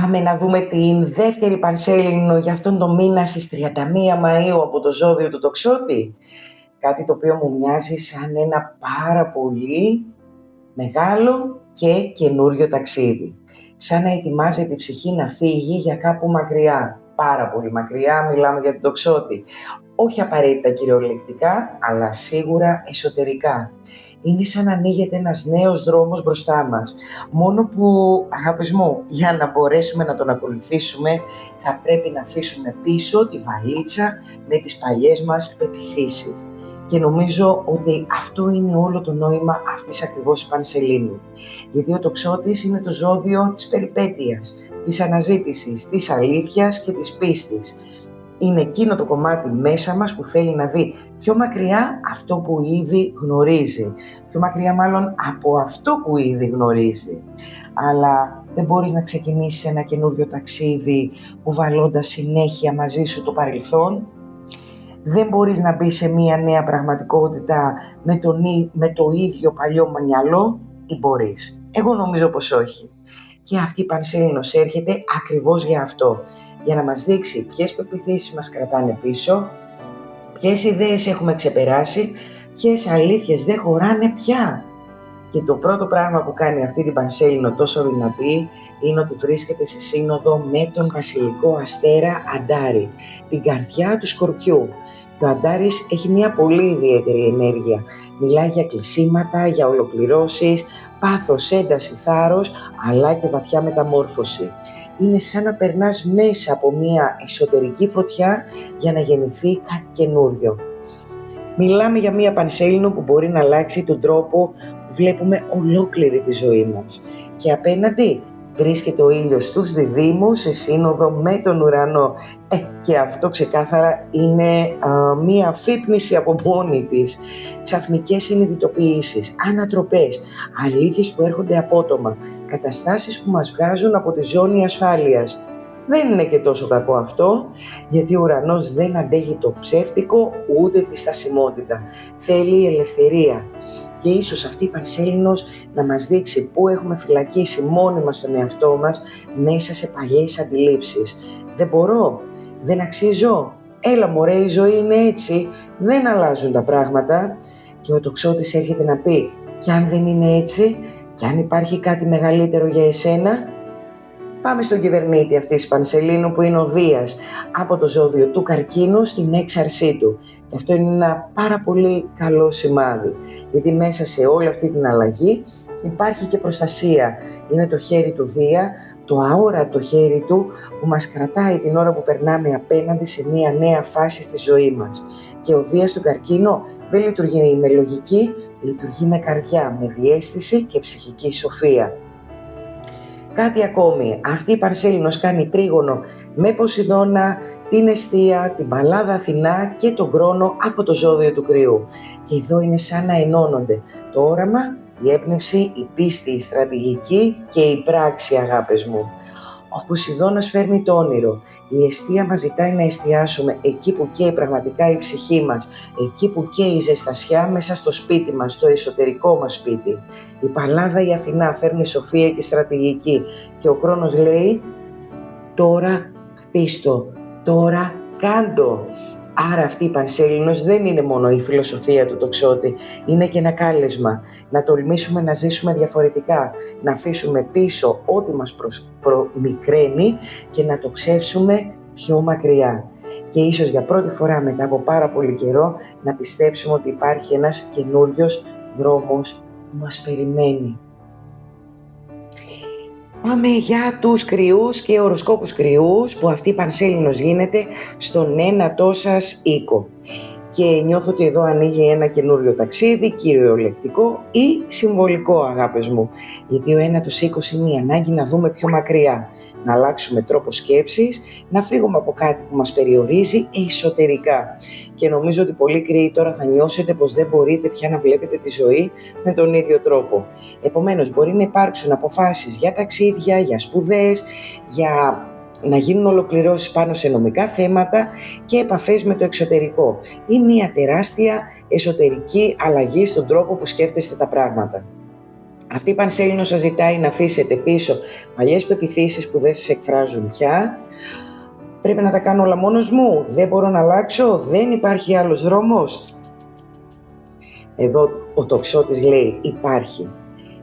Πάμε να δούμε την δεύτερη πανσέλινο για αυτόν τον μήνα στις 31 Μαΐου από το ζώδιο του Τοξότη. Κάτι το οποίο μου μοιάζει σαν ένα πάρα πολύ μεγάλο και καινούριο ταξίδι. Σαν να ετοιμάζεται η ψυχή να φύγει για κάπου μακριά. Πάρα πολύ μακριά, μιλάμε για τον Τοξότη. Όχι απαραίτητα κυριολεκτικά, αλλά σίγουρα εσωτερικά. Είναι σαν να ανοίγεται ένας νέος δρόμος μπροστά μας. Μόνο που, αγάπης μου, για να μπορέσουμε να τον ακολουθήσουμε, θα πρέπει να αφήσουμε πίσω τη βαλίτσα με τις παλιές μας πεποιθήσεις. Και νομίζω ότι αυτό είναι όλο το νόημα αυτής ακριβώς της πανσελήνου. Γιατί ο Τοξότης είναι το ζώδιο της περιπέτειας, της αναζήτησης, της αλήθειας και της πίστης. Είναι εκείνο το κομμάτι μέσα μας που θέλει να δει πιο μακριά αυτό που ήδη γνωρίζει. Πιο μακριά μάλλον από αυτό που ήδη γνωρίζει. Αλλά δεν μπορείς να ξεκινήσεις ένα καινούριο ταξίδι κουβαλώντας συνέχεια μαζί σου το παρελθόν. Δεν μπορείς να μπεις σε μία νέα πραγματικότητα με το ίδιο παλιό μυαλό, ή μπορείς? Εγώ νομίζω πως όχι. Και αυτή η πανσέλινος έρχεται ακριβώς για αυτό. Για να μας δείξει ποιες πεποιθήσεις μας κρατάνε πίσω, ποιες ιδέες έχουμε ξεπεράσει, ποιες αλήθειες δεν χωράνε πια. Και το πρώτο πράγμα που κάνει αυτή την πανσέλινο τόσο δυνατή είναι ότι βρίσκεται σε σύνοδο με τον βασιλικό αστέρα Αντάρη, την καρδιά του Σκορπιού. Και ο Αντάρης έχει μια πολύ ιδιαίτερη ενέργεια. Μιλάει για κλεισίματα, για ολοκληρώσεις, πάθος, ένταση, θάρρος, αλλά και βαθιά μεταμόρφωση. Είναι σαν να περνάς μέσα από μια εσωτερική φωτιά για να γεννηθεί κάτι καινούριο. Μιλάμε για μια πανσέλινο που μπορεί να αλλάξει τον τρόπο που βλέπουμε ολόκληρη τη ζωή μας. Και απέναντι βρίσκεται ο ήλιος στους Διδύμους σε σύνοδο με τον ουρανό. Και αυτό ξεκάθαρα είναι μία αφύπνιση από μόνη της. Ξαφνικές συνειδητοποιήσεις, ανατροπές, αλήθειες που έρχονται απότομα, καταστάσεις που μας βγάζουν από τη ζώνη ασφάλειας. Δεν είναι και τόσο κακό αυτό, γιατί ο ουρανός δεν αντέχει το ψεύτικο ούτε τη στασιμότητα. Θέλει ελευθερία. Και ίσως αυτή η πανσέλινος να μας δείξει πού έχουμε φυλακίσει μόνοι μας τον εαυτό μας μέσα σε παλιές αντιλήψεις. Δεν μπορώ, δεν αξίζω, έλα μωρέ, η ζωή είναι έτσι, δεν αλλάζουν τα πράγματα. Και ο Τοξότης έρχεται να πει, κι αν δεν είναι έτσι, κι αν υπάρχει κάτι μεγαλύτερο για εσένα. Πάμε στον κυβερνήτη αυτής της πανσελίνου που είναι ο Δίας, από το ζώδιο του Καρκίνου στην έξαρσή του. Και αυτό είναι ένα πάρα πολύ καλό σημάδι, γιατί μέσα σε όλη αυτή την αλλαγή υπάρχει και προστασία. Είναι το χέρι του Δία, το αόρατο χέρι του που μας κρατάει την ώρα που περνάμε απέναντι σε μια νέα φάση στη ζωή μας. Και ο Δίας στον Καρκίνο δεν λειτουργεί με λογική, λειτουργεί με καρδιά, με διαίσθηση και ψυχική σοφία. Κάτι ακόμη, αυτή η πανσέλινος κάνει τρίγωνο με Ποσειδώνα, την Εστία, την Παλάδα Αθηνά και τον Κρόνο από το ζώδιο του Κρυού. Και εδώ είναι σαν να ενώνονται το όραμα, η έμπνευση, η πίστη, η στρατηγική και η πράξη, αγάπες μου. Ο Ποσειδώνας φέρνει το όνειρο. Η Εστία μας ζητάει να εστιάσουμε εκεί που καίει πραγματικά η ψυχή μας, εκεί που καίει η ζεστασιά μέσα στο σπίτι μας, στο εσωτερικό μας σπίτι. Η Παλάδα η Αθηνά φέρνει σοφία και στρατηγική και ο Κρόνος λέει τώρα χτίστο, τώρα κάντο. Άρα αυτή η πανσέλινος δεν είναι μόνο η φιλοσοφία του Τοξότη, είναι και ένα κάλεσμα να τολμήσουμε να ζήσουμε διαφορετικά, να αφήσουμε πίσω ό,τι μας προμικραίνει και να το ξέψουμε πιο μακριά. Και ίσως για πρώτη φορά μετά από πάρα πολύ καιρό να πιστέψουμε ότι υπάρχει ένας καινούριος δρόμος που μας περιμένει. Πάμε για τους Κρυούς και οροσκόπους Κρυούς που αυτή η πανσέλινος γίνεται στον ένατό σας οίκο. Και νιώθω ότι εδώ ανοίγει ένα καινούριο ταξίδι, κυριολεκτικό ή συμβολικό, αγάπες μου. Γιατί ο ένατος οίκος είναι η ανάγκη να δούμε πιο μακριά, να αλλάξουμε τρόπο σκέψης, να φύγουμε από κάτι που μας περιορίζει εσωτερικά. Και νομίζω ότι πολλοί Κρυοί τώρα θα νιώσετε πως δεν μπορείτε πια να βλέπετε τη ζωή με τον ίδιο τρόπο. Επομένως, μπορεί να υπάρξουν αποφάσεις για ταξίδια, για σπουδές, για να γίνουν ολοκληρώσεις πάνω σε νομικά θέματα και επαφές με το εξωτερικό ή μια τεράστια εσωτερική αλλαγή στον τρόπο που σκέφτεστε τα πράγματα. Αυτή η Πανσέλινος σας ζητάει να αφήσετε πίσω παλιές πεποιθήσεις που δεν σας εκφράζουν πια. Πρέπει να τα κάνω όλα μόνος μου, δεν μπορώ να αλλάξω, δεν υπάρχει άλλος δρόμος. Εδώ ο τοξότης λέει υπάρχει.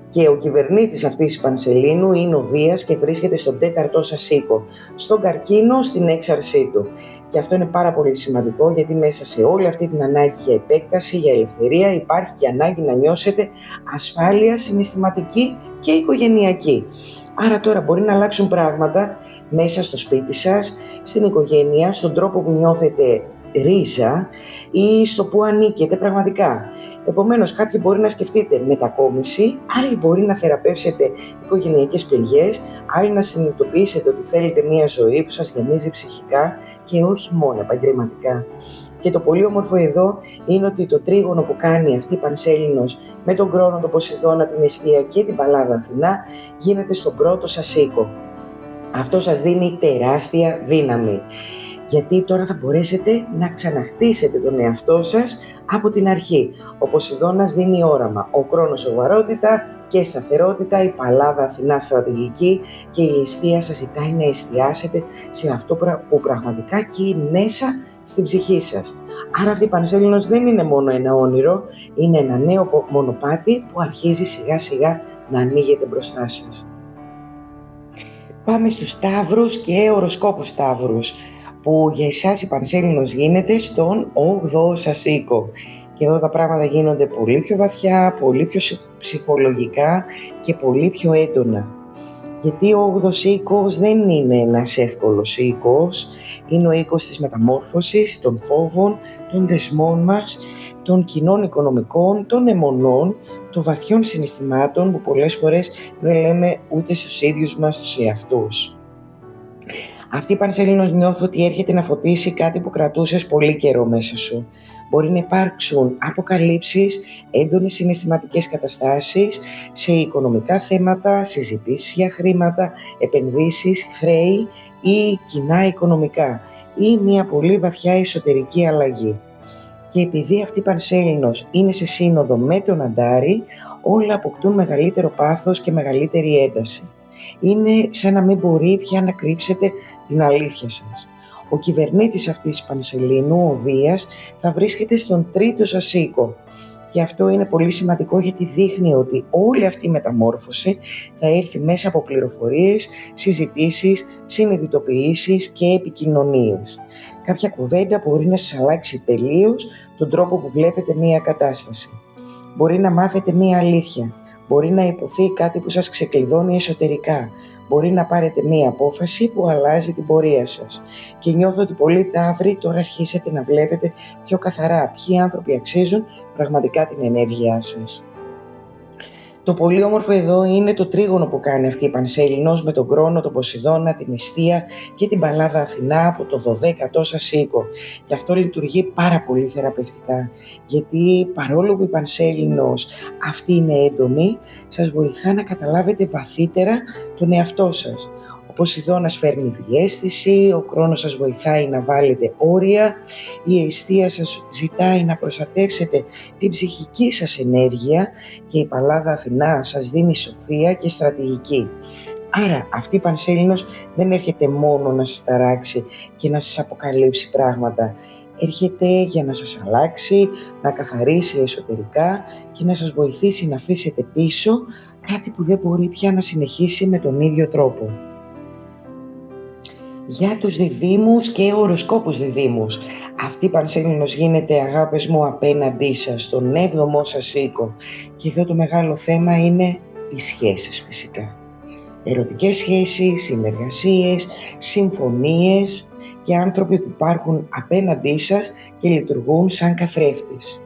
Και ο κυβερνήτης αυτής της Πανσελίνου είναι ο Δίας και βρίσκεται στον 4ο σας οίκο, στον καρκίνο, στην έξαρσή του. Και αυτό είναι πάρα πολύ σημαντικό, γιατί μέσα σε όλη αυτή την ανάγκη για επέκταση, για ελευθερία, υπάρχει και ανάγκη να νιώσετε ασφάλεια συναισθηματική και οικογενειακή. Άρα τώρα μπορεί να αλλάξουν πράγματα μέσα στο σπίτι σας, στην οικογένεια, στον τρόπο που νιώθετε ρίζα ή στο που ανήκετε πραγματικά. Επομένως, κάποιοι μπορεί να σκεφτείτε μετακόμιση, άλλοι μπορεί να θεραπεύσετε οικογενειακές πληγές, άλλοι να συνειδητοποιήσετε ότι θέλετε μια ζωή που σας γεμίζει ψυχικά και όχι μόνο επαγγελματικά. Και το πολύ όμορφο εδώ είναι ότι το τρίγωνο που κάνει αυτή η Πανσέλινος με τον Κρόνο, τον Ποσειδώνα, την Εστία και την Παλάδα Αθηνά γίνεται στον 1ο σας οίκο. Αυτό σας δίνει τεράστια δύναμη, γιατί τώρα θα μπορέσετε να ξαναχτίσετε τον εαυτό σας από την αρχή. Ο Ποσειδώνας δίνει όραμα, ο Κρόνος σοβαρότητα και σταθερότητα, η Παλάδα Αθηνά στρατηγική και η Εστία σας ζητάει να εστιάσετε σε αυτό που πραγματικά καίει μέσα στην ψυχή σας. Άρα αυτή η Πανσέλινος δεν είναι μόνο ένα όνειρο, είναι ένα νέο μονοπάτι που αρχίζει σιγά σιγά να ανοίγεται μπροστά σας. Πάμε στους Σταύρους και οροσκόπο Σταύρους, που για εσάς η Πανσέλινος γίνεται στον 8ο σας οίκο. Και εδώ τα πράγματα γίνονται πολύ πιο βαθιά, πολύ πιο ψυχολογικά και πολύ πιο έντονα. Γιατί ο 8ος οίκος δεν είναι ένας εύκολος οίκος, είναι ο οίκος της μεταμόρφωσης, των φόβων, των δεσμών μας, των κοινών οικονομικών, των αιμονών, των βαθιών συναισθημάτων που πολλές φορές δεν λέμε ούτε στους ίδιους μας τους εαυτούς. Αυτή η Πανσέλινος νιώθω ότι έρχεται να φωτίσει κάτι που κρατούσες πολύ καιρό μέσα σου. Μπορεί να υπάρξουν αποκαλύψεις, έντονες συναισθηματικές καταστάσεις σε οικονομικά θέματα, συζητήσεις για χρήματα, επενδύσεις, χρέη ή κοινά οικονομικά ή μια πολύ βαθιά εσωτερική αλλαγή. Και επειδή αυτή η Πανσέλινος είναι σε σύνοδο με τον Αντάρη, όλα αποκτούν μεγαλύτερο πάθος και μεγαλύτερη ένταση. Είναι σαν να μην μπορεί πια να κρύψετε την αλήθεια σας. Ο κυβερνήτης αυτής της Πανσελίνου, ο Δίας, θα βρίσκεται στον 3ο σας οίκο. Και αυτό είναι πολύ σημαντικό, γιατί δείχνει ότι όλη αυτή η μεταμόρφωση θα έρθει μέσα από πληροφορίες, συζητήσεις, συνειδητοποιήσεις και επικοινωνίες. Κάποια κουβέντα μπορεί να σας αλλάξει τελείως τον τρόπο που βλέπετε μία κατάσταση. Μπορεί να μάθετε μία αλήθεια. Μπορεί να υποθεί κάτι που σας ξεκλειδώνει εσωτερικά. Μπορεί να πάρετε μία απόφαση που αλλάζει την πορεία σας. Και νιώθω ότι πολλοί Ταύροι τώρα αρχίσετε να βλέπετε πιο καθαρά ποιοι άνθρωποι αξίζουν πραγματικά την ενέργειά σας. Το πολύ όμορφο εδώ είναι το τρίγωνο που κάνει αυτή η Πανσέλινος με τον Κρόνο, τον Ποσειδώνα, την Εστία και την Παλάδα Αθηνά από το 12ο σας οίκο. Και αυτό λειτουργεί πάρα πολύ θεραπευτικά, γιατί παρόλο που η Πανσέλινος αυτή είναι έντονη, σας βοηθά να καταλάβετε βαθύτερα τον εαυτό σας. Ο Ποσειδώνας φέρνει διαίσθηση, ο Κρόνος σας βοηθάει να βάλετε όρια, η Εστία σας ζητάει να προστατεύσετε την ψυχική σας ενέργεια και η Παλάδα Αθηνά σας δίνει σοφία και στρατηγική. Άρα αυτή η Πανσέλινος δεν έρχεται μόνο να σας ταράξει και να σας αποκαλύψει πράγματα. Έρχεται για να σας αλλάξει, να καθαρίσει εσωτερικά και να σας βοηθήσει να αφήσετε πίσω κάτι που δεν μπορεί πια να συνεχίσει με τον ίδιο τρόπο. Για τους διδύμους και οροσκόπους διδύμους. Αυτή η Πανσέλινος γίνεται, αγάπες μου, απέναντί σας, στον 7ο σας οίκο. Και εδώ το μεγάλο θέμα είναι οι σχέσεις φυσικά. Ερωτικές σχέσεις, συνεργασίες, συμφωνίες και άνθρωποι που υπάρχουν απέναντί σας και λειτουργούν σαν καθρέφτης.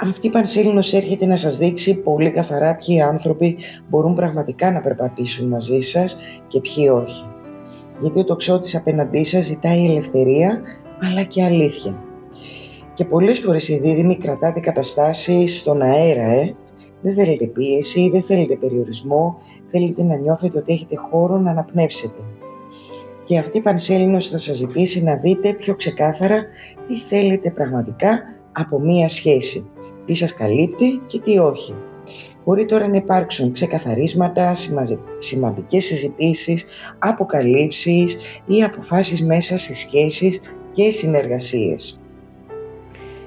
Αυτή η Πανσέλινος έρχεται να σας δείξει πολύ καθαρά ποιοι άνθρωποι μπορούν πραγματικά να περπατήσουν μαζί σας και ποιοι όχι. Γιατί ο τοξότης απέναντί σας ζητάει ελευθερία, αλλά και αλήθεια. Και πολλές φορές οι δίδυμοι κρατάτε καταστάσεις στον αέρα, Δεν θέλετε πίεση, δεν θέλετε περιορισμό, θέλετε να νιώθετε ότι έχετε χώρο να αναπνεύσετε. Και αυτή η Πανσέλινος θα σας ζητήσει να δείτε πιο ξεκάθαρα τι θέλετε πραγματικά από μία σχέση, τι σας καλύπτει και τι όχι. Μπορεί τώρα να υπάρξουν ξεκαθαρίσματα, σημαντικές συζητήσεις, αποκαλύψεις ή αποφάσεις μέσα στις σχέσεις και συνεργασίες.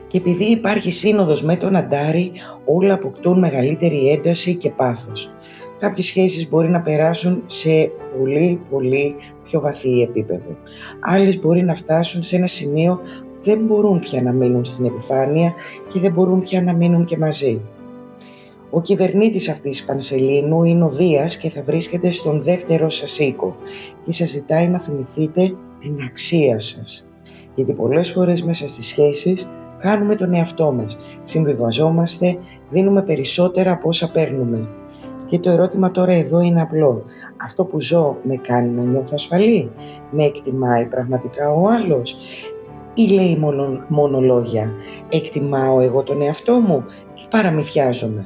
Και επειδή υπάρχει σύνοδος με τον Αντάρη, όλα αποκτούν μεγαλύτερη ένταση και πάθος. Κάποιες σχέσεις μπορεί να περάσουν σε πολύ πιο βαθύ επίπεδο. Άλλες μπορεί να φτάσουν σε ένα σημείο που δεν μπορούν πια να μείνουν στην επιφάνεια και δεν μπορούν πια να μείνουν και μαζί. Ο κυβερνήτης αυτής της Πανσελίνου είναι ο Δίας και θα βρίσκεται στον δεύτερο σας οίκο και σας ζητάει να θυμηθείτε την αξία σας. Γιατί πολλές φορές μέσα στις σχέσεις κάνουμε τον εαυτό μας, συμβιβαζόμαστε, δίνουμε περισσότερα από όσα παίρνουμε. Και το ερώτημα τώρα εδώ είναι απλό. Αυτό που ζω με κάνει να νιώθω ασφαλή? Με εκτιμάει πραγματικά ο άλλος? Ή λέει μόνο λόγια? Εκτιμάω εγώ τον εαυτό μου ή παραμυθιάζομαι?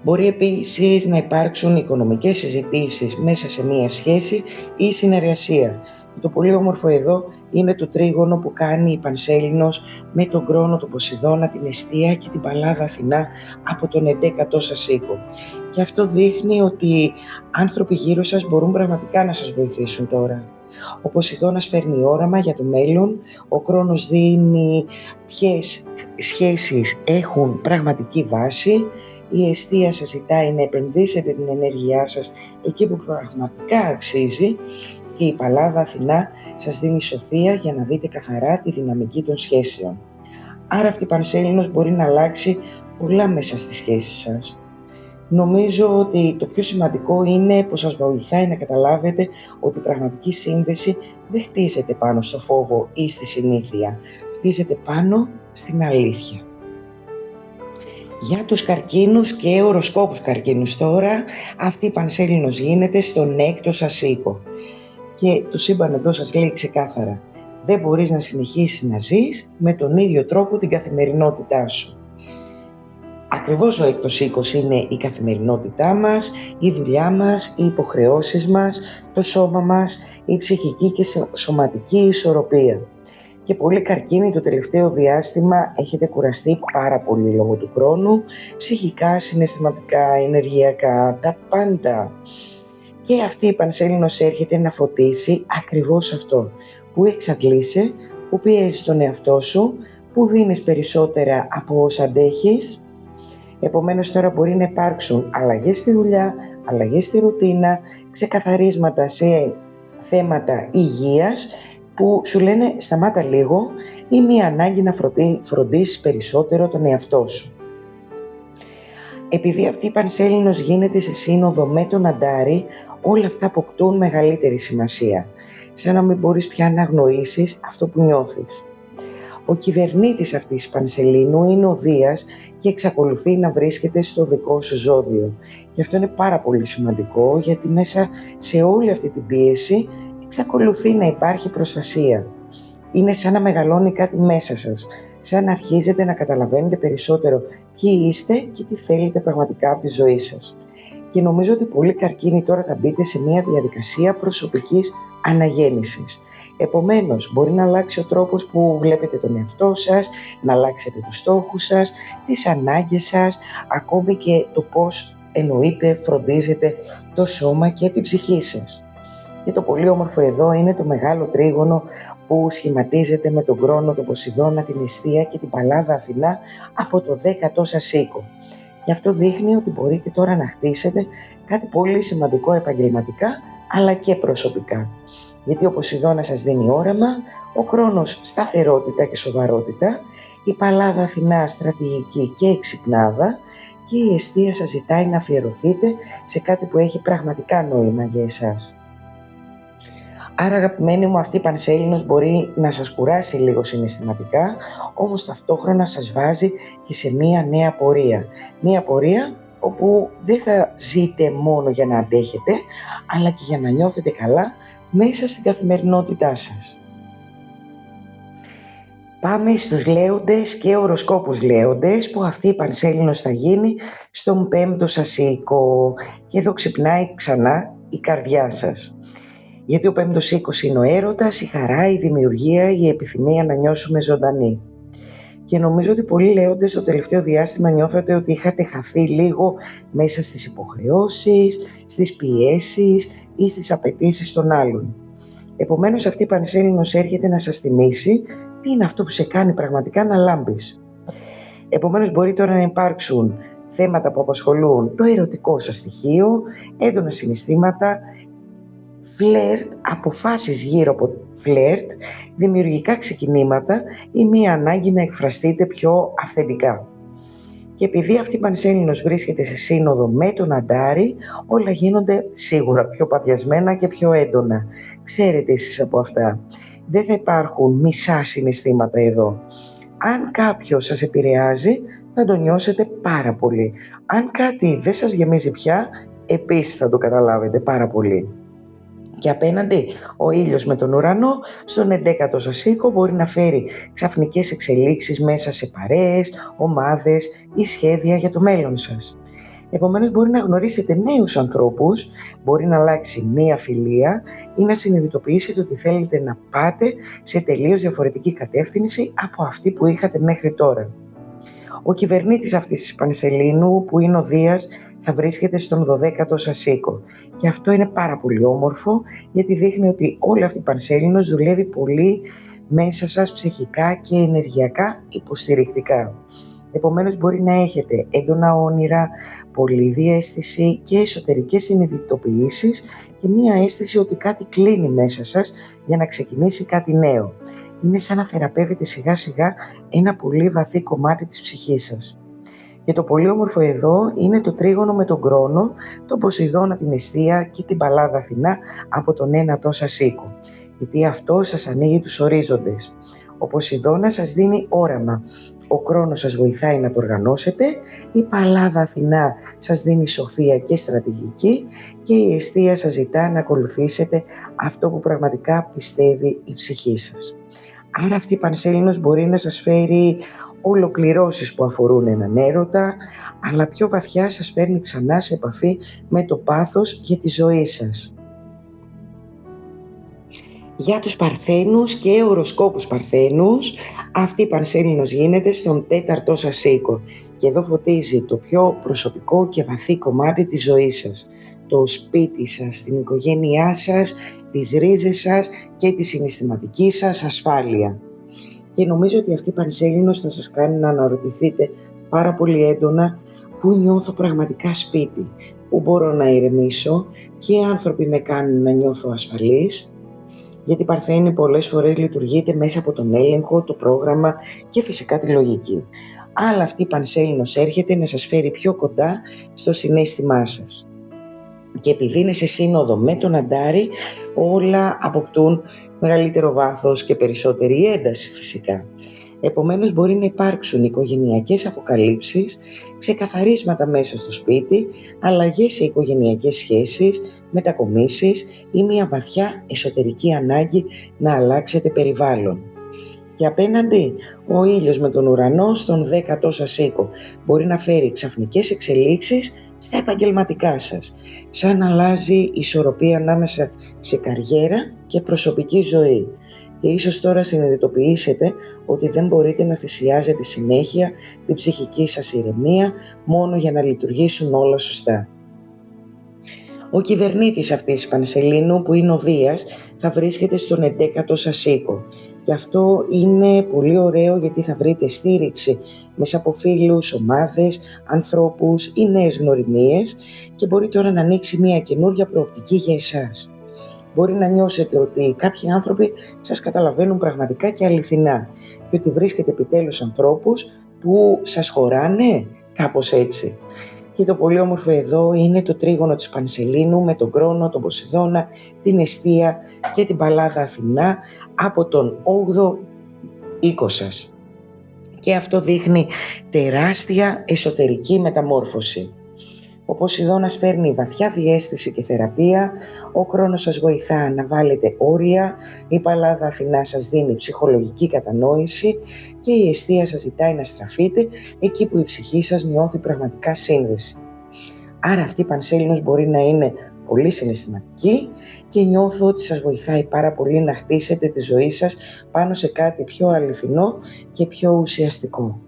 Μπορεί επίσης να υπάρξουν οικονομικές συζητήσεις μέσα σε μία σχέση ή συνεργασία. Το πολύ όμορφο εδώ είναι το τρίγωνο που κάνει η Πανσέλινος με τον Κρόνο, τον Ποσειδώνα, την Εστία και την Παλάδα Αθηνά από τον 11ο σας οίκο. Και αυτό δείχνει ότι άνθρωποι γύρω σας μπορούν πραγματικά να σας βοηθήσουν τώρα. Ο Ποσειδώνας φέρνει όραμα για το μέλλον, ο Κρόνος δίνει ποιες σχέσεις έχουν πραγματική βάση, η Εστία σας ζητάει να επενδύσετε την ενέργειά σας εκεί που πραγματικά αξίζει και η Παλάδα Αθηνά σας δίνει σοφία για να δείτε καθαρά τη δυναμική των σχέσεων. Άρα αυτή η Πανσέλινος μπορεί να αλλάξει πολλά μέσα στις σχέσεις σας. Νομίζω ότι το πιο σημαντικό είναι πως σας βοηθάει να καταλάβετε ότι η πραγματική σύνδεση δεν χτίζεται πάνω στο φόβο ή στη συνήθεια, χτίζεται πάνω στην αλήθεια. Για τους καρκίνους και οροσκόπους καρκίνους τώρα, αυτή η Πανσέλινος γίνεται στον 6ο σας οίκο. Και το σύμπαν εδώ σας λέει ξεκάθαρα, δεν μπορείς να συνεχίσεις να ζεις με τον ίδιο τρόπο την καθημερινότητά σου. Ακριβώς ο 6ος οίκος είναι η καθημερινότητά μας, η δουλειά μας, οι υποχρεώσεις μας, το σώμα μας, η ψυχική και σωματική ισορροπία. Και πολλοί καρκίνοι το τελευταίο διάστημα έχετε κουραστεί πάρα πολύ λόγω του χρόνου, ψυχικά, συναισθηματικά, ενεργειακά, τα πάντα. Και αυτή η Πανσέλινος έρχεται να φωτίσει ακριβώς αυτό, που εξαντλείσαι, που πιέζεις τον εαυτό σου, που δίνεις περισσότερα από όσα αντέχεις. Επομένως τώρα μπορεί να υπάρξουν αλλαγές στη δουλειά, αλλαγές στη ρουτίνα, ξεκαθαρίσματα σε θέματα υγείας που σου λένε σταμάτα λίγο ή μία ανάγκη να φροντίσεις περισσότερο τον εαυτό σου. Επειδή αυτή η Πανσέλινος γίνεται σε σύνοδο με τον Αντάρη, όλα αυτά αποκτούν μεγαλύτερη σημασία, σαν να μην μπορείς πια να αγνοήσεις αυτό που νιώθεις. Ο κυβερνήτης αυτής της Πανσελίνου είναι ο Δίας και εξακολουθεί να βρίσκεται στο δικό σου ζώδιο. Και αυτό είναι πάρα πολύ σημαντικό, γιατί μέσα σε όλη αυτή την πίεση εξακολουθεί να υπάρχει προστασία. Είναι σαν να μεγαλώνει κάτι μέσα σας, σαν να αρχίζετε να καταλαβαίνετε περισσότερο ποιοι είστε και τι θέλετε πραγματικά από τη ζωή σας. Και νομίζω ότι πολλοί καρκίνοι τώρα θα μπείτε σε μια διαδικασία προσωπικής αναγέννησης. Επομένως, μπορεί να αλλάξει ο τρόπος που βλέπετε τον εαυτό σας, να αλλάξετε τους στόχους σας, τις ανάγκες σας, ακόμη και το πώς εννοείται φροντίζετε το σώμα και την ψυχή σας. Και το πολύ όμορφο εδώ είναι το μεγάλο τρίγωνο που σχηματίζεται με τον Κρόνο, τον Ποσειδώνα, την Εστία και την Παλάδα Αθηνά από το 10ο σας οίκο. Και αυτό δείχνει ότι μπορείτε τώρα να χτίσετε κάτι πολύ σημαντικό επαγγελματικά αλλά και προσωπικά. Γιατί ο Ποσειδώνας σας δίνει όραμα, ο Κρόνος σταθερότητα και σοβαρότητα, η Παλάδα Αθηνά στρατηγική και εξυπνάδα και η Εστία σας ζητάει να αφιερωθείτε σε κάτι που έχει πραγματικά νόημα για εσάς. Άρα αγαπημένοι μου, αυτή η Πανσέλινος μπορεί να σας κουράσει λίγο συναισθηματικά, όμως ταυτόχρονα σας βάζει και σε μία νέα πορεία. Μία πορεία όπου δεν θα ζείτε μόνο για να αντέχετε, αλλά και για να νιώθετε καλά μέσα στην καθημερινότητά σας. Πάμε στους Λέοντες και οροσκόπους Λέοντες, που αυτή η Πανσέλινος θα γίνει στον 5ο σας οίκο. Και εδώ ξυπνάει ξανά η καρδιά σας. Γιατί ο 5ος οίκος είναι ο έρωτας, η χαρά, η δημιουργία, η επιθυμία να νιώσουμε ζωντανοί. Και νομίζω ότι πολλοί λέοντες στο τελευταίο διάστημα νιώθετε ότι είχατε χαθεί λίγο μέσα στις υποχρεώσεις, στις πιέσεις ή στις απαιτήσεις των άλλων. Επομένως, αυτή η Πανσέλινος έρχεται να σας θυμίσει τι είναι αυτό που σε κάνει πραγματικά να λάμπεις. Επομένως, μπορεί τώρα να υπάρξουν θέματα που απασχολούν το ερωτικό σας στοιχείο, έντονα συναισθήματα, φλερτ, αποφάσεις γύρω από φλερτ, δημιουργικά ξεκινήματα ή μία ανάγκη να εκφραστείτε πιο αυθεντικά. Και επειδή αυτή η Πανσέλινος βρίσκεται σε σύνοδο με τον Αντάρη, όλα γίνονται σίγουρα πιο παθιασμένα και πιο έντονα. Ξέρετε εσείς από αυτά. Δεν θα υπάρχουν μισά συναισθήματα εδώ. Αν κάποιος σας επηρεάζει, θα το νιώσετε πάρα πολύ. Αν κάτι δεν σας γεμίζει πια, επίσης θα το καταλάβετε πάρα πολύ. Και απέναντι, ο ήλιος με τον ουρανό στον 11ο σας οίκο μπορεί να φέρει ξαφνικές εξελίξεις μέσα σε παρέες, ομάδες ή σχέδια για το μέλλον σας. Επομένως, μπορεί να γνωρίσετε νέους ανθρώπους, μπορεί να αλλάξει μία φιλία ή να συνειδητοποιήσετε ότι θέλετε να πάτε σε τελείως διαφορετική κατεύθυνση από αυτή που είχατε μέχρι τώρα. Ο κυβερνήτης αυτής της Πανσελίνου, που είναι ο Δίας, θα βρίσκεται στον 12ο σας οίκο. Και αυτό είναι πάρα πολύ όμορφο, γιατί δείχνει ότι όλη αυτή η Πανσέλινος δουλεύει πολύ μέσα σας ψυχικά και ενεργειακά υποστηρικτικά. Επομένως, μπορεί να έχετε έντονα όνειρα, πολλή διαίσθηση και εσωτερικές συνειδητοποιήσεις και μία αίσθηση ότι κάτι κλείνει μέσα σας για να ξεκινήσει κάτι νέο. Είναι σαν να θεραπεύετε σιγά σιγά ένα πολύ βαθύ κομμάτι της ψυχής σας. Και το πολύ όμορφο εδώ είναι το τρίγωνο με τον Κρόνο, τον Ποσειδώνα, την Εστία και την Παλάδα Αθηνά από τον 9ο σας οίκο. Γιατί αυτό σας ανοίγει τους ορίζοντες. Ο Ποσειδώνας σας δίνει όραμα. Ο Κρόνος σας βοηθάει να το οργανώσετε, η Παλάδα Αθηνά σας δίνει σοφία και στρατηγική και η Εστία σας ζητά να ακολουθήσετε αυτό που πραγματικά πιστεύει η ψυχή σας. Άρα αυτή η Πανσέλινος μπορεί να σας φέρει ολοκληρώσεις που αφορούν έναν έρωτα, αλλά πιο βαθιά σας φέρνει ξανά σε επαφή με το πάθος για τη ζωή σας. Για τους Παρθένους και οροσκόπους Παρθένους, αυτή η Πανσέλινος γίνεται στον 4ο σας οίκο και εδώ φωτίζει το πιο προσωπικό και βαθύ κομμάτι της ζωής σας. Το σπίτι σας, την οικογένειά σας, τις ρίζες σας και τη συναισθηματική σας ασφάλεια. Και νομίζω ότι αυτή η Πανσέλινος θα σας κάνει να αναρωτηθείτε πάρα πολύ έντονα πού νιώθω πραγματικά σπίτι, πού μπορώ να ηρεμήσω, ποιοι άνθρωποι με κάνουν να νιώθω ασφαλής. Γιατί η Παρθένη πολλές φορές λειτουργείται μέσα από τον έλεγχο, το πρόγραμμα και φυσικά τη λογική. Αλλά αυτή η Πανσέλινος έρχεται να σας φέρει πιο κοντά στο συναίσθημά σας. Και επειδή είναι σε σύνοδο με τον Αντάρη, όλα αποκτούν μεγαλύτερο βάθος και περισσότερη ένταση φυσικά. Επομένως, μπορεί να υπάρξουν οικογενειακές αποκαλύψεις, ξεκαθαρίσματα μέσα στο σπίτι, αλλαγές σε οικογενειακές σχέσεις, μετακομίσεις ή μια βαθιά εσωτερική ανάγκη να αλλάξετε περιβάλλον. Και απέναντι, ο ήλιος με τον ουρανό στον 10ο σας οίκο μπορεί να φέρει ξαφνικές εξελίξεις στα επαγγελματικά σας, σαν να αλλάζει η ισορροπία ανάμεσα σε καριέρα και προσωπική ζωή. Και ίσως τώρα συνειδητοποιήσετε ότι δεν μπορείτε να θυσιάζετε συνέχεια την ψυχική σας ηρεμία μόνο για να λειτουργήσουν όλα σωστά. Ο κυβερνήτης αυτής της Πανσελίνου, που είναι ο Δίας, θα βρίσκεται στον 11ο σας οίκο. Και αυτό είναι πολύ ωραίο γιατί θα βρείτε στήριξη μέσα από φίλους, ομάδες, ανθρώπους ή νέες γνωριμίες και μπορεί τώρα να ανοίξει μια καινούργια προοπτική για εσάς. Μπορεί να νιώσετε ότι κάποιοι άνθρωποι σας καταλαβαίνουν πραγματικά και αληθινά και ότι βρίσκετε επιτέλους ανθρώπους που σας χωράνε, κάπως έτσι. Και το πολύ όμορφο εδώ είναι το τρίγωνο της Πανσελίνου με τον Κρόνο, τον Ποσειδώνα, την Εστία και την Παλάδα Αθηνά από τον 8ο οίκο σας. Και αυτό δείχνει τεράστια εσωτερική μεταμόρφωση. Ο Ποσειδώνας φέρνει βαθιά διαίσθηση και θεραπεία, ο Κρόνος σας βοηθά να βάλετε όρια, η Παλάδα Αθηνά σας δίνει ψυχολογική κατανόηση και η Εστία σας ζητάει να στραφείτε εκεί που η ψυχή σας νιώθει πραγματικά σύνδεση. Άρα αυτή η Πανσέλινος μπορεί να είναι πολύ συναισθηματική και νιώθω ότι σας βοηθάει πάρα πολύ να χτίσετε τη ζωή σας πάνω σε κάτι πιο αληθινό και πιο ουσιαστικό.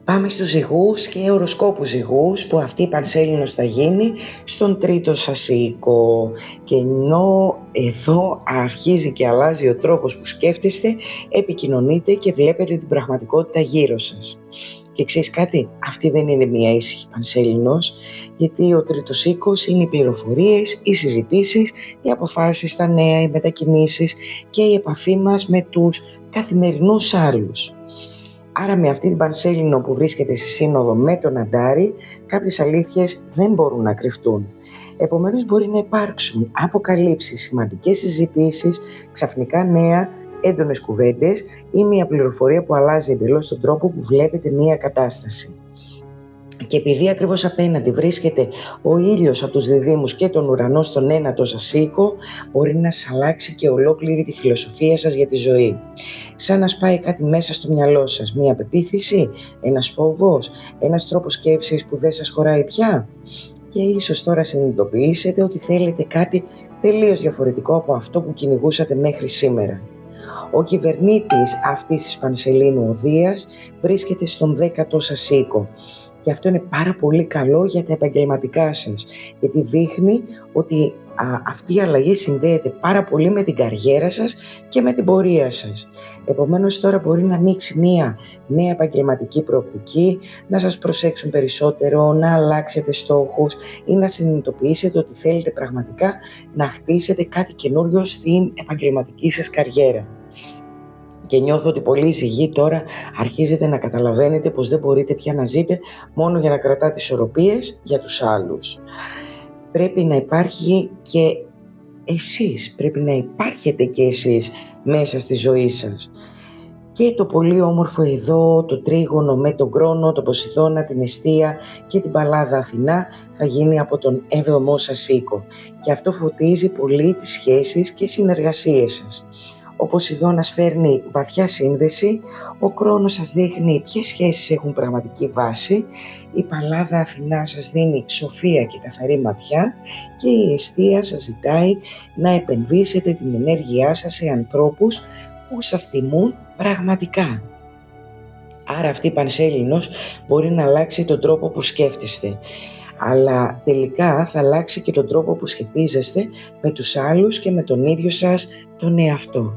Πάμε στους ζυγούς και οροσκόπους ζυγούς, που αυτή η πανσέλινος θα γίνει στον τρίτο σας οίκο. Και ενώ εδώ αρχίζει και αλλάζει ο τρόπος που σκέφτεστε, επικοινωνείτε και βλέπετε την πραγματικότητα γύρω σας. Και ξέρεις κάτι, αυτή δεν είναι μια ήσυχη πανσέλινος, γιατί ο τρίτος οίκος είναι οι πληροφορίες, οι συζητήσεις, οι αποφάσεις, τα νέα, οι μετακινήσεις και η επαφή μας με τους καθημερινούς άλλους. Άρα με αυτή την πανσέλινο που βρίσκεται στη σύνοδο με τον Αντάρη, κάποιες αλήθειες δεν μπορούν να κρυφτούν. Επομένως μπορεί να υπάρξουν αποκαλύψεις, σημαντικές συζητήσεις, ξαφνικά νέα, έντονες κουβέντες ή μια πληροφορία που αλλάζει εντελώς τον τρόπο που βλέπετε μια κατάσταση. Και επειδή ακριβώς απέναντι βρίσκεται ο ήλιος από τους διδύμους και τον ουρανό στον ένατο σας οίκο, μπορεί να σας αλλάξει και ολόκληρη τη φιλοσοφία σας για τη ζωή. Σαν να σπάει κάτι μέσα στο μυαλό σας, μία πεποίθηση, ένας φόβος, ένας τρόπος σκέψης που δεν σας χωράει πια. Και ίσως τώρα συνειδητοποιήσετε ότι θέλετε κάτι τελείως διαφορετικό από αυτό που κυνηγούσατε μέχρι σήμερα. Ο κυβερνήτης αυτής της πανσελίνου οδείας βρίσκεται στον 10ο σας οίκο. Και αυτό είναι πάρα πολύ καλό για τα επαγγελματικά σας, γιατί δείχνει ότι αυτή η αλλαγή συνδέεται πάρα πολύ με την καριέρα σας και με την πορεία σας. Επομένως τώρα μπορεί να ανοίξει μία νέα επαγγελματική προοπτική, να σας προσέξουν περισσότερο, να αλλάξετε στόχους ή να συνειδητοποιήσετε ότι θέλετε πραγματικά να χτίσετε κάτι καινούριο στην επαγγελματική σας καριέρα. Και νιώθω ότι πολλοί ζυγοί τώρα αρχίζετε να καταλαβαίνετε πως δεν μπορείτε πια να ζείτε μόνο για να κρατάτε ισορροπίες για τους άλλους. Πρέπει να υπάρχει και εσείς, πρέπει να υπάρχετε και εσείς μέσα στη ζωή σας. Και το πολύ όμορφο εδώ, το τρίγωνο με τον Κρόνο, τον Ποσειδώνα, την Εστία και την Παλάδα Αθηνά θα γίνει από τον 7ο σας οίκο. Και αυτό φωτίζει πολύ τις σχέσεις και συνεργασίες σας. Ο Ποσειδώνας φέρνει βαθιά σύνδεση, ο Κρόνος σας δείχνει ποιες σχέσεις έχουν πραγματική βάση, η Παλάδα Αθηνά σας δίνει σοφία και καθαρή ματιά και η Εστία σας ζητάει να επενδύσετε την ενέργειά σας σε ανθρώπους που σας τιμούν πραγματικά. Άρα αυτή η πανσέλινος μπορεί να αλλάξει τον τρόπο που σκέφτεστε, αλλά τελικά θα αλλάξει και τον τρόπο που σχετίζεστε με τους άλλους και με τον ίδιο σας τον εαυτό.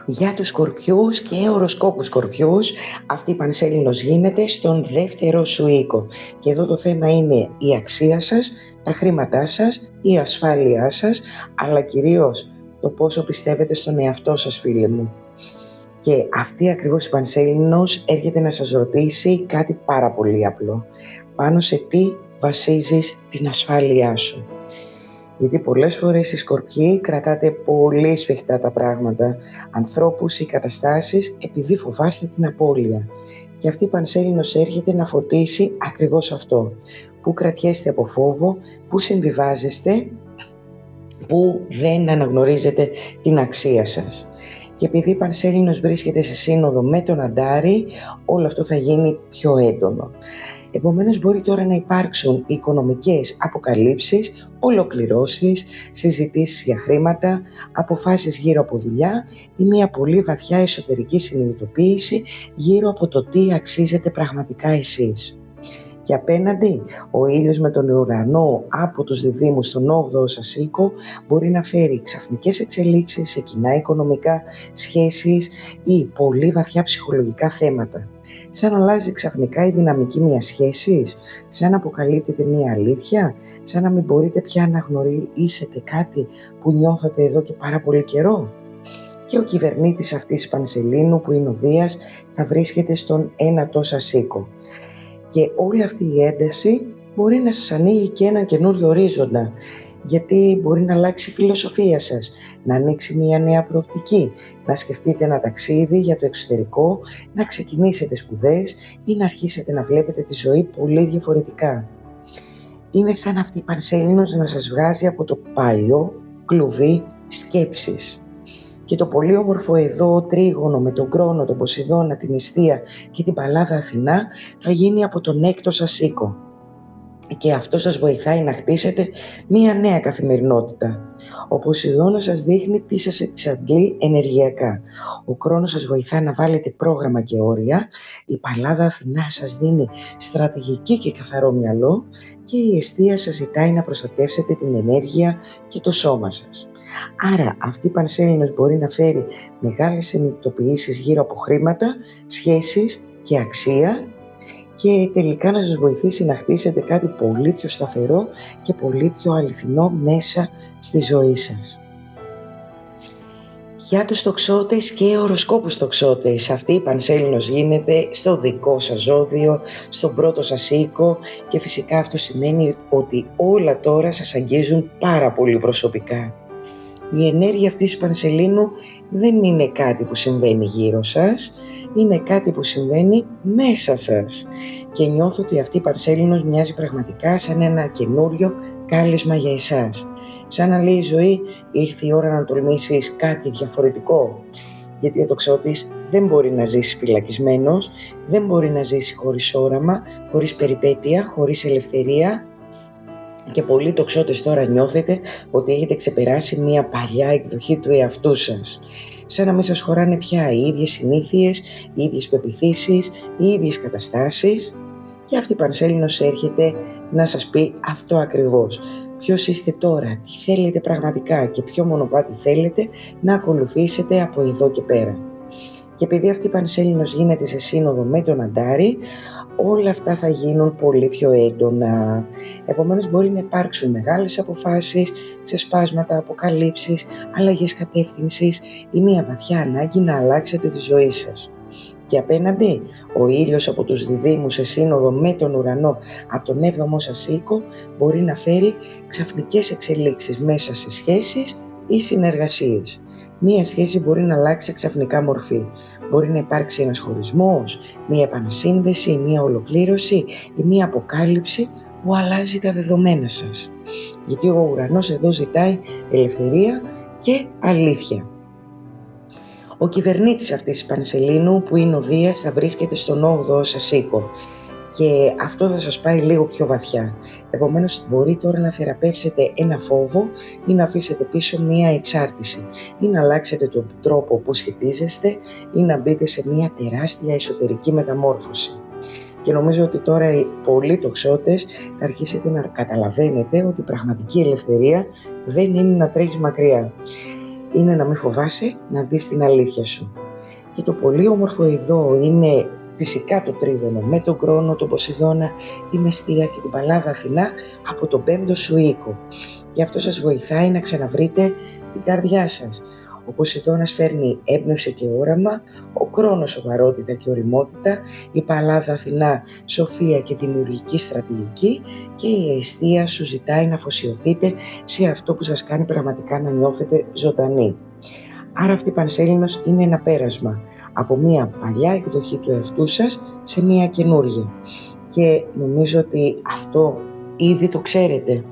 Για τους Σκορπιούς και οροσκόπους Σκορπιούς, αυτή η πανσέλινος γίνεται στον 2ο σου οίκο. Και εδώ το θέμα είναι η αξία σας, τα χρήματά σας, η ασφάλειά σας, αλλά κυρίως το πόσο πιστεύετε στον εαυτό σας, φίλοι μου. Και αυτή ακριβώς η πανσέλινος έρχεται να σας ρωτήσει κάτι πάρα πολύ απλό. Πάνω σε τι βασίζεις την ασφάλειά σου. Γιατί πολλές φορές οι Σκορπιοί κρατάτε πολύ σφιχτά τα πράγματα, ανθρώπους ή καταστάσεις, επειδή φοβάστε την απώλεια. Και αυτή η πανσέλινος έρχεται να φωτίσει ακριβώς αυτό. Πού κρατιέστε από φόβο, πού συμβιβάζεστε, πού δεν αναγνωρίζετε την αξία σας. Και επειδή η πανσέλινος βρίσκεται σε σύνοδο με τον Αντάρη, όλο αυτό θα γίνει πιο έντονο. Επομένως μπορεί τώρα να υπάρξουν οικονομικές αποκαλύψεις, ολοκληρώσεις, συζητήσεις για χρήματα, αποφάσεις γύρω από δουλειά ή μια πολύ βαθιά εσωτερική συνειδητοποίηση γύρω από το τι αξίζετε πραγματικά εσείς. Και απέναντι, ο ήλιος με τον ουρανό από τους διδύμους στον 8ο σας οίκο μπορεί να φέρει ξαφνικές εξελίξεις σε κοινά οικονομικά, σχέσεις ή πολύ βαθιά ψυχολογικά θέματα. Σαν να αλλάζει ξαφνικά η δυναμική μιας σχέσης, σαν να αποκαλύπτεται μια αλήθεια, σαν να μην μπορείτε πια να γνωρίσετε κάτι που νιώθατε εδώ και πάρα πολύ καιρό. Και ο κυβερνήτης αυτής της πανσελίνου, που είναι ο Δίας, θα βρίσκεται στον 9ο σας οίκο. Και όλη αυτή η ένταση μπορεί να σας ανοίγει και έναν καινούριο ορίζοντα, γιατί μπορεί να αλλάξει η φιλοσοφία σας, να ανοίξει μια νέα προοπτική, να σκεφτείτε ένα ταξίδι για το εξωτερικό, να ξεκινήσετε σπουδές ή να αρχίσετε να βλέπετε τη ζωή πολύ διαφορετικά. Είναι σαν αυτή η πανσέλινος να σας βγάζει από το παλιό κλουβί σκέψης. Και το πολύ όμορφο εδώ τρίγωνο με τον Κρόνο, τον Ποσειδώνα, την Εστία και την Παλάδα Αθηνά θα γίνει από τον 6ο σας οίκο. και αυτό σας βοηθάει να χτίσετε μία νέα καθημερινότητα. Ο Ποσειδώνας σας δείχνει τι σας εξαντλεί ενεργειακά. Ο Κρόνος σας βοηθά να βάλετε πρόγραμμα και όρια. Η Παλάδα Αθηνά σας δίνει στρατηγική και καθαρό μυαλό και η Εστία σας ζητάει να προστατεύσετε την ενέργεια και το σώμα σας. Άρα αυτή η Πανσέλινος μπορεί να φέρει μεγάλες συνειδητοποιήσεις γύρω από χρήματα, σχέσεις και αξία και τελικά να σας βοηθήσει να χτίσετε κάτι πολύ πιο σταθερό και πολύ πιο αληθινό μέσα στη ζωή σας. Για τους τοξότες και οροσκόπους τοξότες, αυτή η Πανσέλινος γίνεται στο δικό σας ζώδιο, στον πρώτο σας οίκο και φυσικά αυτό σημαίνει ότι όλα τώρα σας αγγίζουν πάρα πολύ προσωπικά. Η ενέργεια αυτής της Πανσελίνου δεν είναι κάτι που συμβαίνει γύρω σας, είναι κάτι που συμβαίνει μέσα σας και νιώθω ότι αυτή η Πανσέλινος μοιάζει πραγματικά σαν ένα καινούριο κάλεσμα για εσάς. Σαν να λέει η ζωή, ήρθε η ώρα να τολμήσεις κάτι διαφορετικό. Γιατί ο τοξότης δεν μπορεί να ζήσει φυλακισμένος, δεν μπορεί να ζήσει χωρίς όραμα, χωρίς περιπέτεια, χωρίς ελευθερία. Και πολλοί τοξότες τώρα νιώθετε ότι έχετε ξεπεράσει μια παλιά εκδοχή του εαυτού σας. Σαν να μην σας χωράνε πια οι ίδιες συνήθειες, οι ίδιες πεποιθήσεις, οι ίδιες καταστάσεις. Και αυτή η Πανσέλινος έρχεται να σας πει αυτό ακριβώς. Ποιος είστε τώρα, τι θέλετε πραγματικά και ποιο μονοπάτι θέλετε να ακολουθήσετε από εδώ και πέρα. Και επειδή αυτή η Πανσέλινος γίνεται σε σύνοδο με τον Αντάρη, όλα αυτά θα γίνουν πολύ πιο έντονα. Επομένως μπορεί να υπάρξουν μεγάλες αποφάσεις, ξεσπάσματα, αποκαλύψεις, αλλαγές κατεύθυνσης ή μια βαθιά ανάγκη να αλλάξετε τη ζωή σας. Και απέναντι, ο ήλιος από τους διδύμους σε σύνοδο με τον ουρανό από τον 7ο σας οίκο μπορεί να φέρει ξαφνικές εξελίξεις μέσα σε σχέσεις ή συνεργασίες. Μία σχέση μπορεί να αλλάξει ξαφνικά μορφή. Μπορεί να υπάρξει ένας χωρισμός, μία επανασύνδεση, μία ολοκλήρωση ή μία αποκάλυψη που αλλάζει τα δεδομένα σας. Γιατί ο ουρανός εδώ ζητάει ελευθερία και αλήθεια. Ο κυβερνήτης αυτής της Πανσελίνου, που είναι ο Δίας, θα βρίσκεται στον 8ο σας οίκο. Και αυτό θα σας πάει λίγο πιο βαθιά. Επομένως μπορεί τώρα να θεραπεύσετε ένα φόβο ή να αφήσετε πίσω μία εξάρτηση ή να αλλάξετε τον τρόπο που σχετίζεστε ή να μπείτε σε μία τεράστια εσωτερική μεταμόρφωση. Και νομίζω ότι τώρα οι πολλοί τοξότες θα αρχίσετε να καταλαβαίνετε ότι η πραγματική ελευθερία δεν είναι να τρέχεις μακριά. Είναι να μην φοβάσαι να δεις την αλήθεια σου. Και το πολύ όμορφο εδώ είναι φυσικά το τρίγωνο με τον Κρόνο, τον Ποσειδώνα, την Εστία και την Παλάδα Αθηνά από τον 5ο σου οίκο. Και αυτό σας βοηθάει να ξαναβρείτε την καρδιά σας. Ο Ποσειδώνας φέρνει έμπνευση και όραμα, ο Κρόνος σοβαρότητα και ωριμότητα, η Παλάδα Αθηνά σοφία και δημιουργική στρατηγική και η Εστία σου ζητάει να αφοσιωθείτε σε αυτό που σας κάνει πραγματικά να νιώθετε ζωντανοί. Άρα αυτή η Πανσέλινος είναι ένα πέρασμα από μια παλιά εκδοχή του εαυτού σας σε μια καινούργια. Και νομίζω ότι αυτό ήδη το ξέρετε.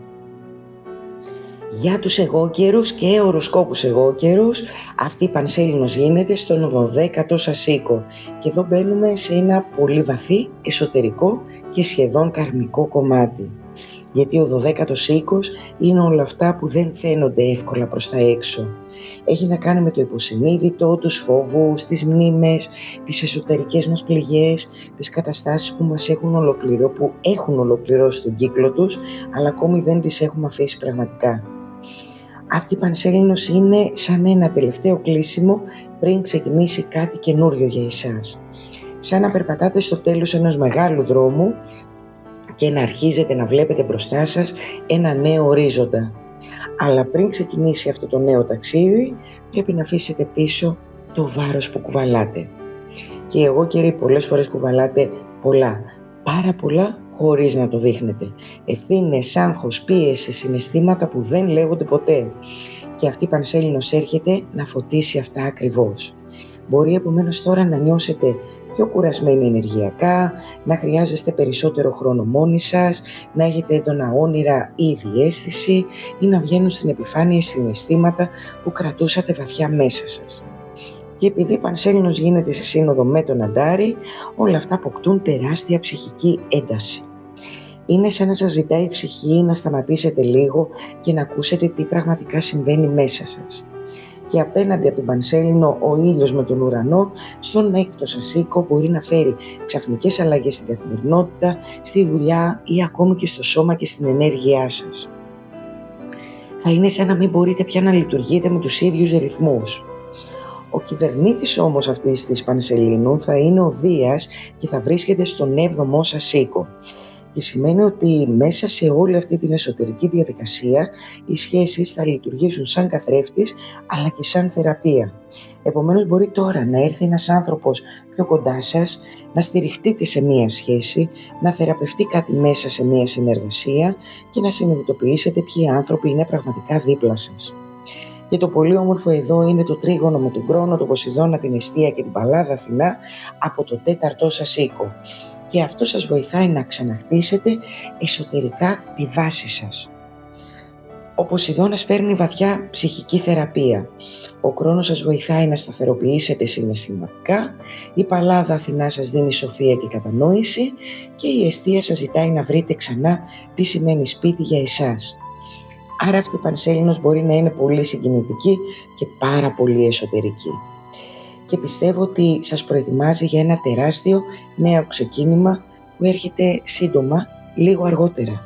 Για τους εγώκερους και οροσκόπους εγώκερους, αυτή η Πανσέλινος γίνεται στον 12ο σας οίκο. Και εδώ μπαίνουμε σε ένα πολύ βαθύ, εσωτερικό και σχεδόν καρμικό κομμάτι. Γιατί ο 12ος οίκος είναι όλα αυτά που δεν φαίνονται εύκολα προς τα έξω. Έχει να κάνει με το υποσυνείδητο, τους φόβους, τις μνήμες, τις εσωτερικές μας πληγές, τις καταστάσεις που μας έχουν ολοκληρώσει τον κύκλο τους, αλλά ακόμη δεν τις έχουμε αφήσει πραγματικά. Αυτή η Πανσέλινος είναι σαν ένα τελευταίο κλείσιμο πριν ξεκινήσει κάτι καινούριο για εσάς. Σαν να περπατάτε στο τέλος ενός μεγάλου δρόμου και να αρχίζετε να βλέπετε μπροστά σας ένα νέο ορίζοντα. Αλλά πριν ξεκινήσει αυτό το νέο ταξίδι, πρέπει να αφήσετε πίσω το βάρος που κουβαλάτε. Και εγώ κύριοι πολλές φορές κουβαλάτε πολλά, πάρα πολλά χωρίς να το δείχνετε. Ευθύνες, άγχος, πίεση, συναισθήματα που δεν λέγονται ποτέ. Και αυτή η Πανσέλινος έρχεται να φωτίσει αυτά ακριβώς. Μπορεί επομένως τώρα να νιώσετε πιο κουρασμένοι ενεργειακά, να χρειάζεστε περισσότερο χρόνο μόνοι σας, να έχετε έντονα όνειρα ή διαίσθηση ή να βγαίνουν στην επιφάνεια συναισθήματα που κρατούσατε βαθιά μέσα σας. Και επειδή η Πανσέλινος γίνεται σε σύνοδο με τον Αντάρη, όλα αυτά αποκτούν τεράστια ψυχική ένταση. Είναι σαν να σας ζητάει η ψυχή να σταματήσετε λίγο και να ακούσετε τι πραγματικά συμβαίνει μέσα σας. Και απέναντι από την Πανσέλινο, ο ήλιος με τον ουρανό, στον έκτο σας οίκο μπορεί να φέρει ξαφνικές αλλαγές στην καθημερινότητα, στη δουλειά ή ακόμη και στο σώμα και στην ενέργειά σας. Θα είναι σαν να μην μπορείτε πια να λειτουργείτε με τους ίδιους ρυθμούς. Ο κυβερνήτης όμως αυτής της Πανσελίνου θα είναι ο Δίας και θα βρίσκεται στον 7ο σας οίκο. Και σημαίνει ότι μέσα σε όλη αυτή την εσωτερική διαδικασία οι σχέσεις θα λειτουργήσουν σαν καθρέφτης αλλά και σαν θεραπεία. Επομένως μπορεί τώρα να έρθει ένας άνθρωπος πιο κοντά σας, να στηριχτείτε σε μία σχέση, να θεραπευτεί κάτι μέσα σε μία συνεργασία και να συνειδητοποιήσετε ποιοι άνθρωποι είναι πραγματικά δίπλα σας. Και το πολύ όμορφο εδώ είναι το τρίγωνο με τον Κρόνο, τον Ποσειδώνα, την Εστία και την Παλάδα Αθηνά από το 4ο σας οίκο. Και αυτό σας βοηθάει να ξαναχτίσετε εσωτερικά τη βάση σας. Ο Ποσειδώνας φέρνει βαθιά ψυχική θεραπεία. Ο Κρόνος σας βοηθάει να σταθεροποιήσετε συναισθηματικά, η Παλάδα Αθηνά σας δίνει σοφία και κατανόηση και η Εστία σας ζητάει να βρείτε ξανά τι σημαίνει σπίτι για εσάς. Άρα αυτή η Πανσέλινος μπορεί να είναι πολύ συγκινητική και πάρα πολύ εσωτερική. Και πιστεύω ότι σας προετοιμάζει για ένα τεράστιο νέο ξεκίνημα που έρχεται σύντομα, λίγο αργότερα.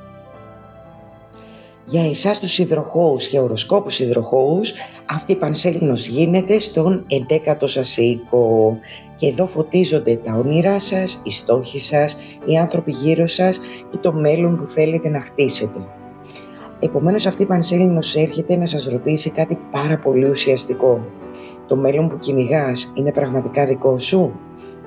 Για εσάς τους υδροχόους και οροσκόπους υδροχόους, αυτή η Πανσέλινος γίνεται στον 11ο σας οίκο. Και εδώ φωτίζονται τα όνειρά σας, οι στόχοι σας, οι άνθρωποι γύρω σας και το μέλλον που θέλετε να χτίσετε. Επομένως αυτή η Πανσέλινος έρχεται να σας ρωτήσει κάτι πάρα πολύ ουσιαστικό. Το μέλλον που κυνηγάς είναι πραγματικά δικό σου?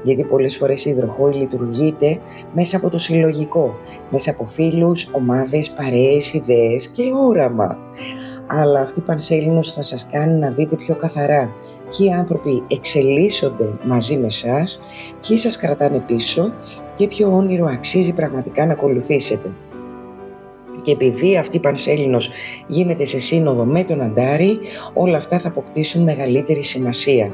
Γιατί πολλές φορές η υδροχόη λειτουργείται μέσα από το συλλογικό, μέσα από φίλους, ομάδες, παρέες, ιδέες και όραμα. Αλλά αυτή η Πανσέλινος θα σας κάνει να δείτε πιο καθαρά ποιοι άνθρωποι εξελίσσονται μαζί με εσάς, ποιοι σας κρατάνε πίσω και ποιο όνειρο αξίζει πραγματικά να ακολουθήσετε. Και επειδή αυτή η Πανσέλινος γίνεται σε σύνοδο με τον Αντάρη, όλα αυτά θα αποκτήσουν μεγαλύτερη σημασία.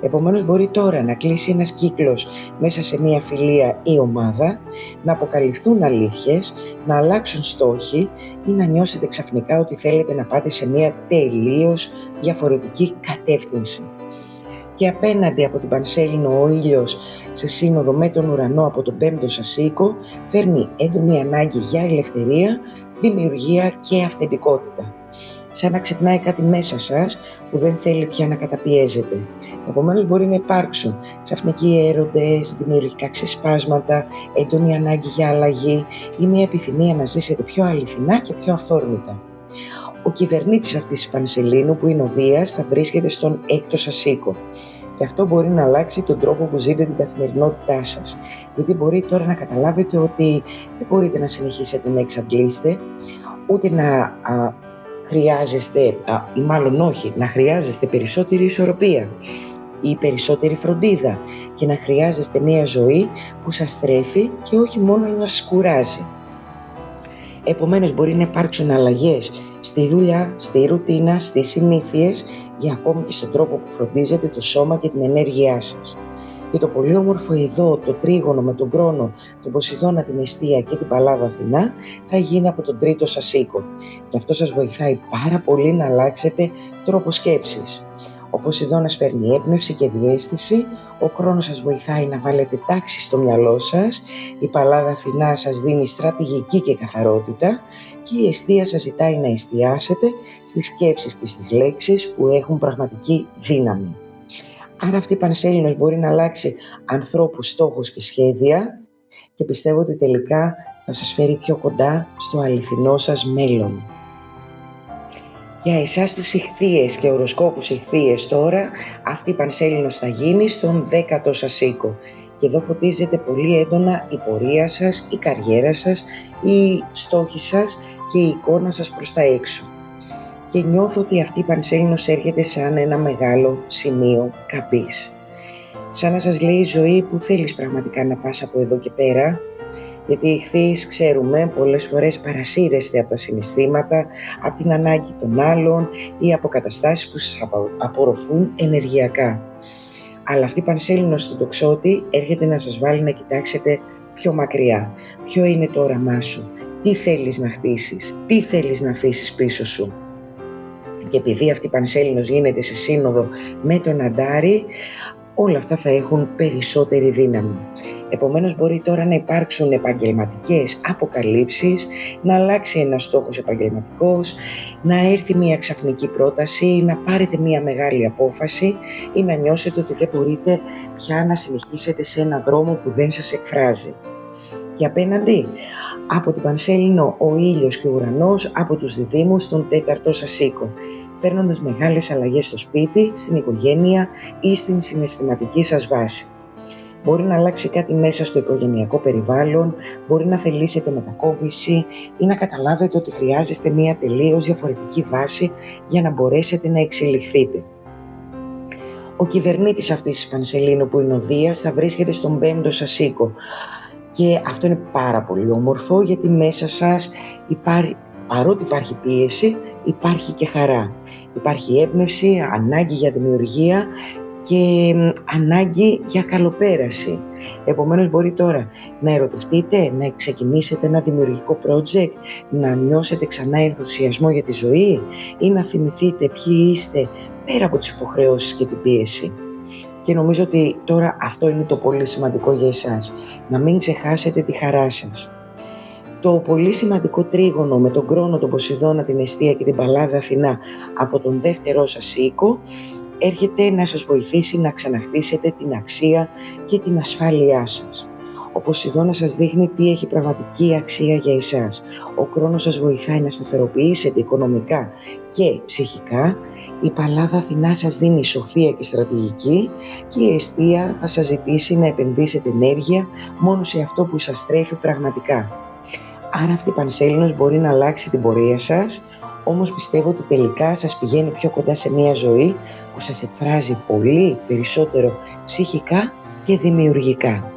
Επομένως μπορεί τώρα να κλείσει ένας κύκλος μέσα σε μια φιλία ή ομάδα, να αποκαλυφθούν αλήθειες, να αλλάξουν στόχοι ή να νιώσετε ξαφνικά ότι θέλετε να πάτε σε μια τελείως διαφορετική κατεύθυνση. Και απέναντι από την Πανσέλινο ο ήλιος σε σύνοδο με τον ουρανό από τον 5ο σας οίκο φέρνει έντονη ανάγκη για ελευθερία, δημιουργία και αυθεντικότητα. Σαν να ξυπνάει κάτι μέσα σας που δεν θέλει πια να καταπιέζεται. Επομένως μπορεί να υπάρξουν ξαφνικοί έρωτες, δημιουργικά ξεσπάσματα, έντονη ανάγκη για αλλαγή ή μια επιθυμία να ζήσετε πιο αληθινά και πιο αυθόρμητα. Ο κυβερνήτης αυτής της Πανσελίνου που είναι ο Δίας θα βρίσκεται στον 6ο σας οίκο. Και αυτό μπορεί να αλλάξει τον τρόπο που ζείτε την καθημερινότητά σας. Γιατί μπορεί τώρα να καταλάβετε ότι δεν μπορείτε να συνεχίσετε να εξαντλείστε, ούτε να χρειάζεστε, ή μάλλον όχι, να χρειάζεστε περισσότερη ισορροπία ή περισσότερη φροντίδα και να χρειάζεστε μια ζωή που σας στρέφει και όχι μόνο να σας κουράζει. Επομένως μπορεί να υπάρξουν αλλαγές στη δουλειά, στη ρουτίνα, στις συνήθειες ή ακόμη και στον τρόπο που φροντίζετε το σώμα και την ενέργειά σας. Και το πολύ όμορφο εδώ, το τρίγωνο με τον Κρόνο, τον Ποσειδώνα, την Εστία και την Παλάδα Αθηνά θα γίνει από τον 3ο σας οίκο. Και αυτό σας βοηθάει πάρα πολύ να αλλάξετε τρόπο σκέψης. Ο Ποσειδώνας φέρνει έμπνευση και διαίσθηση, ο Κρόνος σας βοηθάει να βάλετε τάξη στο μυαλό σας, η Παλάδα Αθηνά σας δίνει στρατηγική και καθαρότητα και η Εστία σας ζητάει να εστιάσετε στις σκέψεις και στις λέξεις που έχουν πραγματική δύναμη. Άρα αυτή η Πανσέλινος μπορεί να αλλάξει ανθρώπους, στόχους και σχέδια και πιστεύω ότι τελικά θα σας φέρει πιο κοντά στο αληθινό σας μέλλον. Για εσάς τους Ιχθύες και οροσκόπους Ιχθύες τώρα, αυτή η Πανσέλινος θα γίνει στον 10ο σας οίκο. Και εδώ φωτίζεται πολύ έντονα η πορεία σας, η καριέρα σας, οι στόχοι σας και η εικόνα σας προς τα έξω. Και νιώθω ότι αυτή η Πανσέλινος έρχεται σαν ένα μεγάλο σημείο καμπής. Σαν να σας λέει η ζωή που θέλεις πραγματικά να πας από εδώ και πέρα. Γιατί οι Ιχθύες, ξέρουμε, πολλές φορές παρασύρεστε από τα συναισθήματα, από την ανάγκη των άλλων ή από καταστάσεις που σας απορροφούν ενεργειακά. Αλλά αυτή η Πανσέλινος στον Τοξότη έρχεται να σας βάλει να κοιτάξετε πιο μακριά. Ποιο είναι το όραμά σου, τι θέλεις να χτίσεις, τι θέλεις να αφήσεις πίσω σου. Και επειδή αυτή η Πανσέλινος γίνεται σε σύνοδο με τον Αντάρη, όλα αυτά θα έχουν περισσότερη δύναμη. Επομένως μπορεί τώρα να υπάρξουν επαγγελματικές αποκαλύψεις, να αλλάξει ένας στόχος επαγγελματικός, να έρθει μια ξαφνική πρόταση, να πάρετε μια μεγάλη απόφαση ή να νιώσετε ότι δεν μπορείτε πια να συνεχίσετε σε έναν δρόμο που δεν σας εκφράζει. Και απέναντι από την Πανσέλινο ο ήλιος και ο ουρανός, από τους διδύμους στον 4ο σας οίκο, φέρνοντας μεγάλες αλλαγές στο σπίτι, στην οικογένεια ή στην συναισθηματική σας βάση. Μπορεί να αλλάξει κάτι μέσα στο οικογενειακό περιβάλλον, μπορεί να θελήσετε μετακόμιση ή να καταλάβετε ότι χρειάζεστε μια τελείως διαφορετική βάση για να μπορέσετε να εξελιχθείτε. Ο κυβερνήτης αυτής της Πανσελίνου που είναι ο Δίας θα βρίσκεται στον 5ο σας οίκο. Και αυτό είναι πάρα πολύ όμορφο γιατί μέσα σας παρότι υπάρχει πίεση, υπάρχει και χαρά. Υπάρχει έμπνευση, ανάγκη για δημιουργία και ανάγκη για καλοπέραση. Επομένως μπορεί τώρα να ερωτευτείτε, να ξεκινήσετε ένα δημιουργικό project, να νιώσετε ξανά ενθουσιασμό για τη ζωή ή να θυμηθείτε ποιοι είστε πέρα από τις υποχρεώσεις και την πίεση. Και νομίζω ότι τώρα αυτό είναι το πολύ σημαντικό για εσάς, να μην ξεχάσετε τη χαρά σας. Το πολύ σημαντικό τρίγωνο με τον Κρόνο, τον Ποσειδώνα, την Εστία και την Παλάδα Αθηνά από τον 2ο σας οίκο έρχεται να σας βοηθήσει να ξαναχτίσετε την αξία και την ασφάλειά σας. Ο Ποσειδώνας σας δείχνει τι έχει πραγματική αξία για εσάς. Ο Κρόνος σας βοηθάει να σταθεροποιήσετε οικονομικά και ψυχικά. Η Παλάδα Αθηνά σας δίνει σοφία και στρατηγική και η Εστία θα σας ζητήσει να επενδύσετε ενέργεια μόνο σε αυτό που σας στρέφει πραγματικά. Άρα αυτή η Πανσέλινος μπορεί να αλλάξει την πορεία σας, όμως πιστεύω ότι τελικά σας πηγαίνει πιο κοντά σε μια ζωή που σας εκφράζει πολύ περισσότερο ψυχικά και δημιουργικά.